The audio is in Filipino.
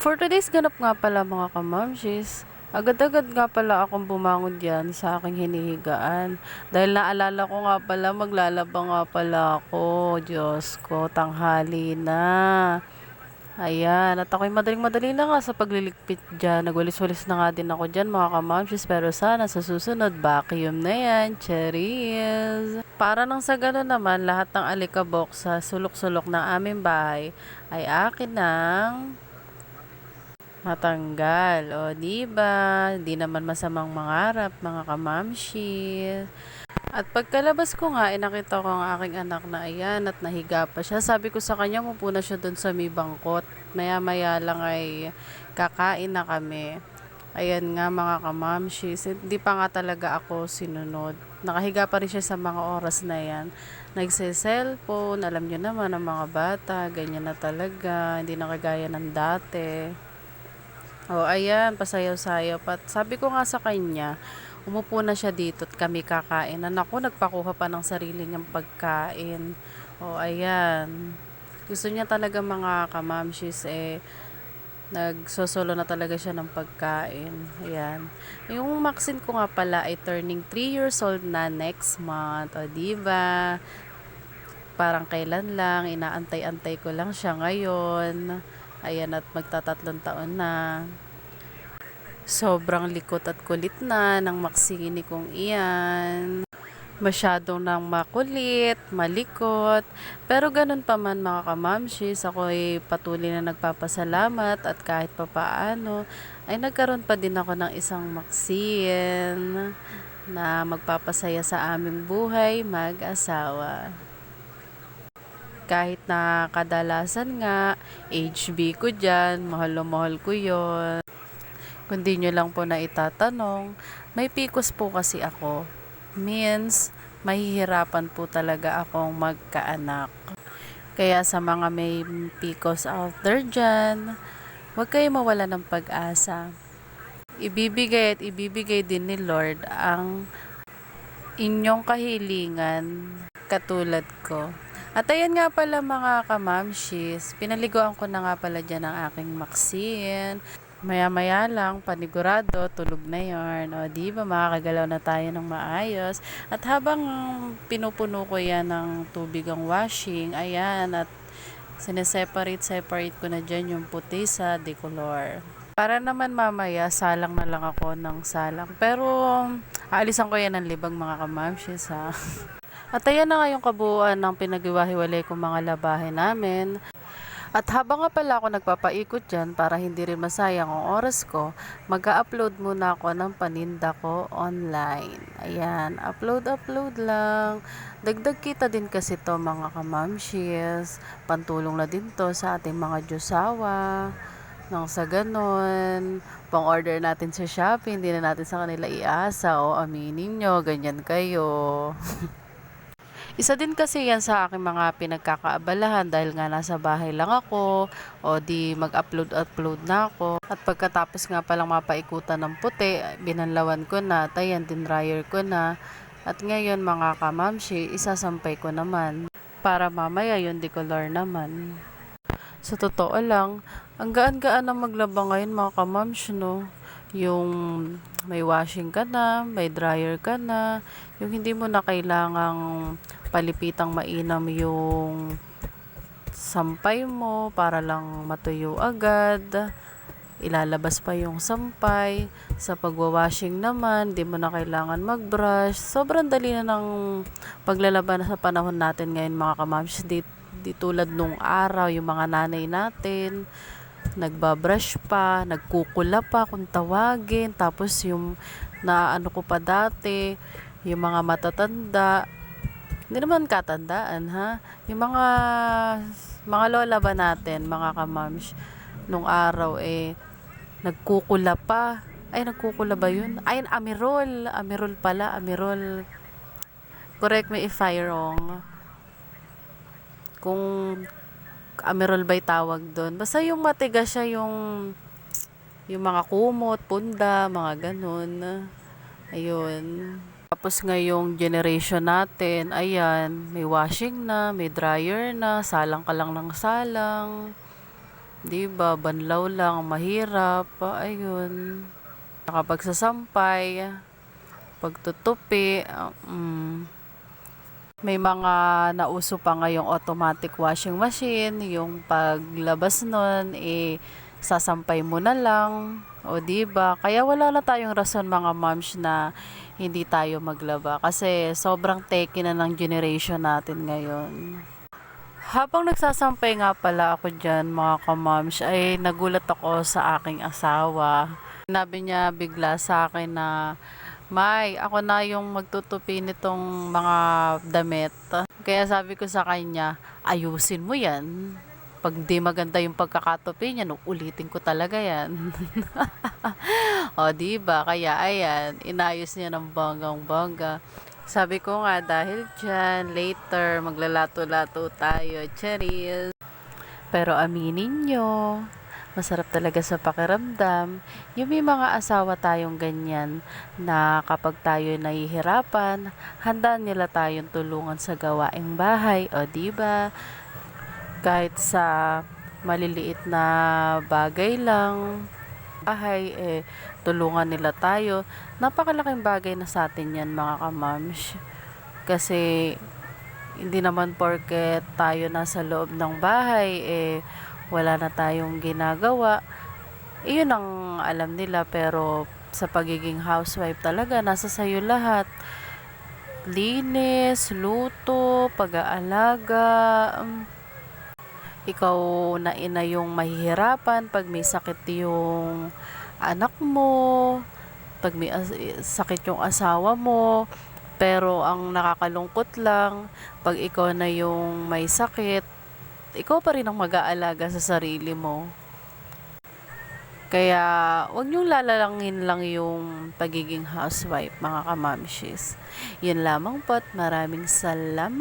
For today's ganap nga pala mga kamamshis, agad-agad nga pala akong bumangon diyan sa aking hinihigaan. Dahil naalala ko nga pala maglalaba nga pala ako. Diyos ko, tanghali na. Ayan, at ako'y madaling-madali na nga sa pagliligpit dyan. Nagwalis-walis na nga din ako dyan mga kamamshis, pero sana sa susunod vacuum na yan. Cheers! Para nang sa gano'n naman, lahat ng alikabok sa sulok-sulok ng aming bahay ay akin ng matanggal. O, di ba? Hindi naman masamang mangarap, mga kamamshi. At pagkalabas ko nga, nakita ko ang aking anak na ayan at nahiga pa siya. Sabi ko sa kanya, mupo na siya doon sa may bangkot. Maya-maya lang ay kakain na kami. Ayan nga mga kamamshis, hindi pa nga talaga ako sinunod. Nakahiga pa rin siya sa mga oras na yan. Nagse-cellphone, alam niyo naman ang mga bata, ganyan na talaga, hindi na kagaya ng dati. Oh, ayan, pasayaw-sayaw. Sabi ko nga sa kanya, umupo na siya dito at kami kakain. Anak ko, nagpakuha pa ng sarili niyang pagkain. Oh, ayan. Gusto niya talaga mga kamamshis nagsosolo na talaga siya ng pagkain. Ayan. Yung Maxine ko nga pala ay turning 3 years old na next month. O, diba? Parang kailan lang, inaantay-antay ko lang siya ngayon. Ayan, at magtatatlong taon na. Sobrang likot at kulit na ng maksini kong iyan. Masyadong nang makulit, malikot. Pero ganun pa man mga kamamshis, ako ay patuloy na nagpapasalamat at kahit papaano ay nagkaroon pa din ako ng isang maksin na magpapasaya sa aming buhay mag-asawa. Kahit na kadalasan nga, HB ko dyan, mahal na mahal ko yon. Kung di nyo lang po na itatanong, may PCOS po kasi ako. Means, mahihirapan po talaga akong magkaanak. Kaya sa mga may PCOS out there dyan, huwag kayo mawala ng pag-asa. Ibibigay at ibibigay din ni Lord ang inyong kahilingan katulad ko. At ayan nga pala mga kamamshis, pinaliguan ko na nga pala dyan ang aking maksin. Maya-maya lang, panigurado, tulog na yarn. O, di ba, makakagalaw na tayo ng maayos. At habang pinupuno ko yan ng tubig ang washing, ayan, at sineseparate ko na dyan yung puti sa decolor. Para naman mamaya, salang na lang ako ng salang. Pero, aalisan ko yan ng libang mga kamamshis, ha. At ayan na nga yung kabuuan ng pinag-iwahiwalay kong mga labahin namin. At habang nga pala ako nagpapaikot dyan para hindi rin masayang ang oras ko, mag-upload muna ako ng paninda ko online. Ayan, upload lang. Dagdag kita din kasi to mga kamamshis. Pantulong na din to sa ating mga Diyosawa. Nang sa ganon, pang-order natin sa Shopee, hindi na natin sa kanila iasa o aminin nyo, ganyan kayo. Isa din kasi yan sa aking mga pinagkakaabalahan dahil nga nasa bahay lang ako o di mag-upload na ako. At pagkatapos nga palang mapaikutan ng puti, binanlawan ko na, tayan din dryer ko na. At ngayon mga kamamshi, isasampay ko naman para mamaya yung decolor naman. Sa totoo lang, ang gaan-gaan na maglaba ngayon mga kamamshi, no? Yung may washing ka na, may dryer ka na, yung hindi mo na kailangang palipitang mainam yung sampay mo para lang matuyo agad. Ilalabas pa yung sampay. Sa pagwawashing naman, di mo na kailangan mag-brush. Sobrang dali na ng paglalaban sa panahon natin ngayon mga kamams. Di tulad nung araw, yung mga nanay natin, nagbabrush pa, nagkukula pa kung tawagin. Tapos yung naano ko pa dati, yung mga matatanda, hindi naman katandaan ha. Yung mga lola ba natin, mga kamams, nung araw nagkukula pa. Ay, nagkukula ba yun? Ay, amirol. Amirol pala, amirol. Correct me if I wrong. Kung amirol ba'y tawag doon. Basta yung matigas siya yung mga kumot, punda, mga ganun. Ayun. Tapos ngayong generation natin, ayan, may washing na, may dryer na, salang ka lang ng salang. 'Di ba, banlaw lang, mahirap, ayun. Kapag sasampay, pagtutupi, may mga nauso pa ngayong automatic washing machine, yung paglabas nun, sasampay mo na lang, o 'di ba? Kaya wala na tayong rason mga moms na hindi tayo maglaba kasi sobrang techy na ng generation natin ngayon. Habang nagsasampay nga pala ako diyan mga ka-moms, ay nagulat ako sa aking asawa. Sinabi niya bigla sa akin na, "May, ako na yung magtutupi nitong mga damit." Kaya sabi ko sa kanya, "Ayusin mo yan. Pag di maganda yung pagkakatupi niyan, ulitin ko talaga yan." O, di ba? Kaya ayan, inayos niya ng banggang-bangga. Sabi ko nga, dahil dyan, later, maglalato-lato tayo. Charis! Pero aminin nyo, masarap talaga sa pakiramdam. Yung may mga asawa tayong ganyan na kapag tayo nahihirapan, handa nila tayong tulungan sa gawaing bahay. O, di ba? Kahit sa maliliit na bagay lang, bahay, tulungan nila tayo. Napakalaking bagay na sa atin yan mga kamams. Kasi hindi naman porket tayo nasa loob ng bahay, wala na tayong ginagawa. Iyon ang alam nila, pero sa pagiging housewife talaga, nasa sayo lahat. Linis, luto, pag-aalaga. Ikaw na ina yung mahihirapan pag may sakit yung anak mo, pag may sakit yung asawa mo. Pero ang nakakalungkot lang, pag ikaw na yung may sakit, ikaw pa rin ang mag-aalaga sa sarili mo. Kaya, huwag niyong lalalangin lang yung pagiging housewife, mga kamamshis. Yun lamang po at maraming salamat!